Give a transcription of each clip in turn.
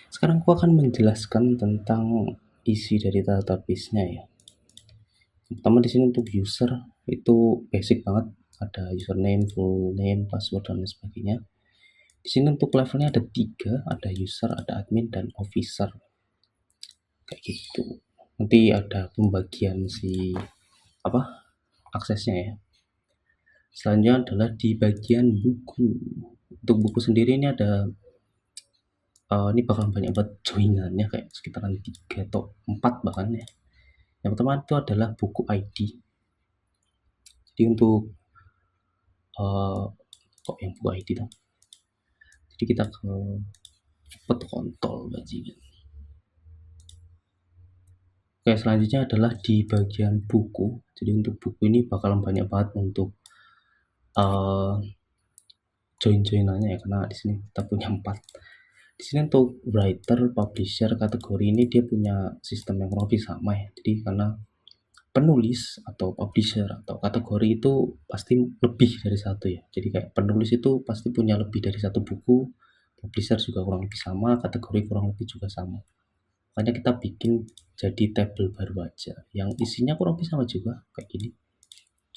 Sekarang aku akan menjelaskan tentang isi dari database-nya ya. Pertama di sini untuk user itu basic banget, ada username, full name, password dan lain sebagainya. Di sini untuk levelnya ada 3, ada user, ada admin dan officer. Kayak gitu. Nanti ada pembagian si apa? Aksesnya ya. Selanjutnya adalah di bagian buku. Untuk buku sendiri ini ada ini bakal banyak banget joinannya kayak sekitaran 3 atau 4 bahkan ya. Yang pertama itu adalah buku ID. Jadi untuk kok yang buku ID dong. Jadi kita ke pet kontol bajingan. Oke, selanjutnya adalah di bagian buku. Jadi untuk buku ini bakalan banyak banget untuk join-joinannya ya, karena di sini kita punya 4. Di sini untuk writer, publisher, kategori ini dia punya sistem yang kurang lebih sama ya. Jadi karena penulis atau publisher atau kategori itu pasti lebih dari satu ya. Jadi kayak penulis itu pasti punya lebih dari satu buku, publisher juga kurang lebih sama, kategori kurang lebih juga sama. Makanya kita bikin jadi table baru aja yang isinya kurang lebih sama juga kayak gini,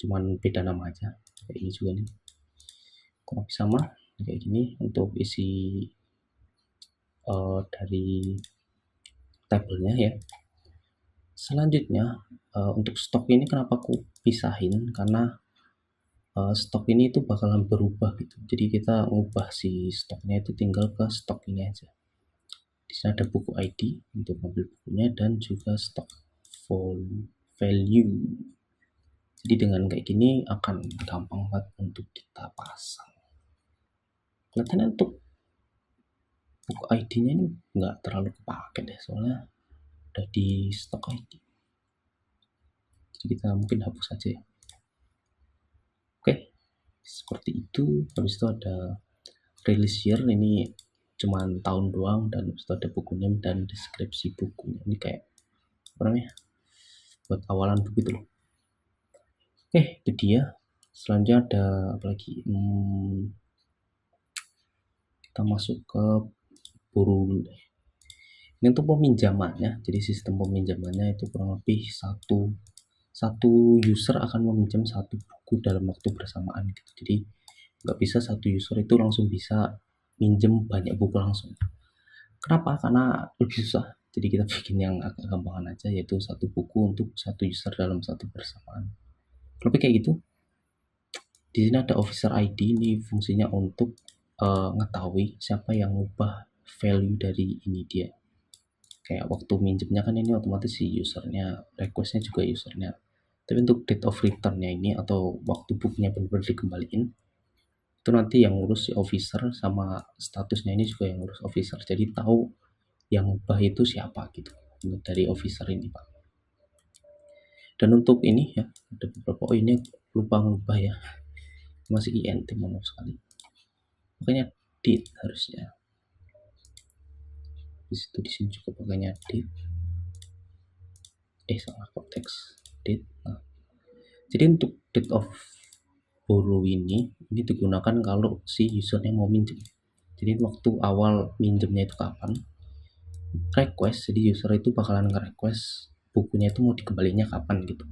cuman beda nama aja. Kayak ini juga nih kurang lebih sama kayak gini untuk isi dari tabelnya ya. Selanjutnya untuk stok ini kenapa aku pisahin, karena stok ini itu bakalan berubah gitu. Jadi kita ubah si stoknya itu tinggal ke stok ini aja. Di sini ada buku ID untuk ngambil bukunya dan juga stok value. Jadi dengan kayak gini akan gampang banget untuk kita pasang. Kelihatannya untuk buku ID-nya ini nggak terlalu kepake deh, soalnya udah di stok ID. Jadi kita mungkin hapus aja ya. Oke, seperti itu. Habis itu ada release year, ini cuman tahun doang, dan habis itu ada buku name dan deskripsi bukunya. Ini kayak apa namanya, buat awalan begitu loh. Oke, itu dia. Selanjutnya ada apa lagi? Kita masuk ke buru. Ini untuk peminjamannya. Jadi sistem peminjamannya itu kurang lebih satu user akan meminjam satu buku dalam waktu bersamaan gitu. Jadi nggak bisa satu user itu langsung bisa minjem banyak buku langsung. Kenapa? Karena lebih susah. Jadi kita bikin yang agak gampangan aja, yaitu satu buku untuk satu user dalam satu bersamaan. Lebih kayak gitu. Di sini ada officer ID, ini fungsinya untuk ngetahui siapa yang ngubah value dari ini dia. Kayak waktu minjemnya kan ini otomatis si usernya, requestnya juga usernya. Tapi untuk date of returnnya ini atau waktu bukunya benar-benar dikembaliin, itu nanti yang ngurus si officer, sama statusnya ini juga yang ngurus officer. Jadi tahu yang ngubah itu siapa gitu dari officer ini Pak. Dan untuk ini ya ada beberapa, ini lupa ngubah ya, masih INT, maaf sekali. Makanya date harusnya di situ, di sini juga pakainya date. Salah konteks date. Nah, jadi untuk date of borrow ini digunakan kalau si usernya mau minjem. Jadi waktu awal minjemnya itu kapan, request, jadi user itu bakalan nge-request bukunya itu mau dikembalinya kapan gitu.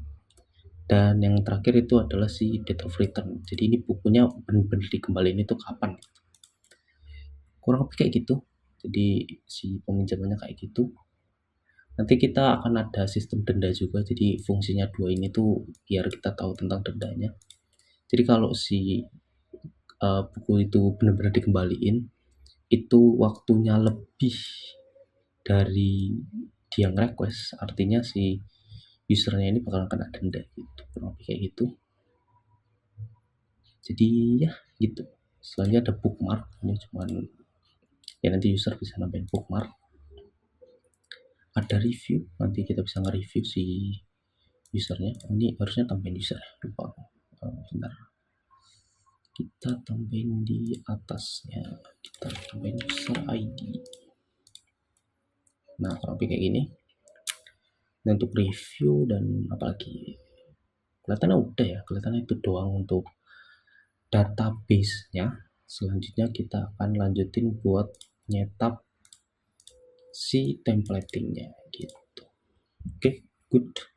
Dan yang terakhir itu adalah si date of return. Jadi ini bukunya benar-benar dikembaliin itu kapan gitu. Kurang lebih kayak gitu. Jadi si peminjamannya kayak gitu. Nanti kita akan ada sistem denda juga. Jadi fungsinya dua ini tuh biar kita tahu tentang dendanya. Jadi kalau si buku itu benar-benar dikembaliin, itu waktunya lebih dari dia nge-request, artinya si usernya ini bakal kena denda gitu, kurang lebih kayak gitu. Jadi ya gitu. Selanjutnya ada bookmark, ini cuman ya nanti user bisa nambahin bookmark. Ada review, nanti kita bisa nge-review si usernya. Ini harusnya tambahin user, lupa bentar, kita tambahin di atasnya, kita tambahin user ID. Nah kurang lebih kayak gini. Dan untuk review dan apalagi, kelihatannya udah ya, kelihatannya itu doang untuk database nya. Selanjutnya kita akan lanjutin buat nyetup si templatingnya gitu. Oke, good.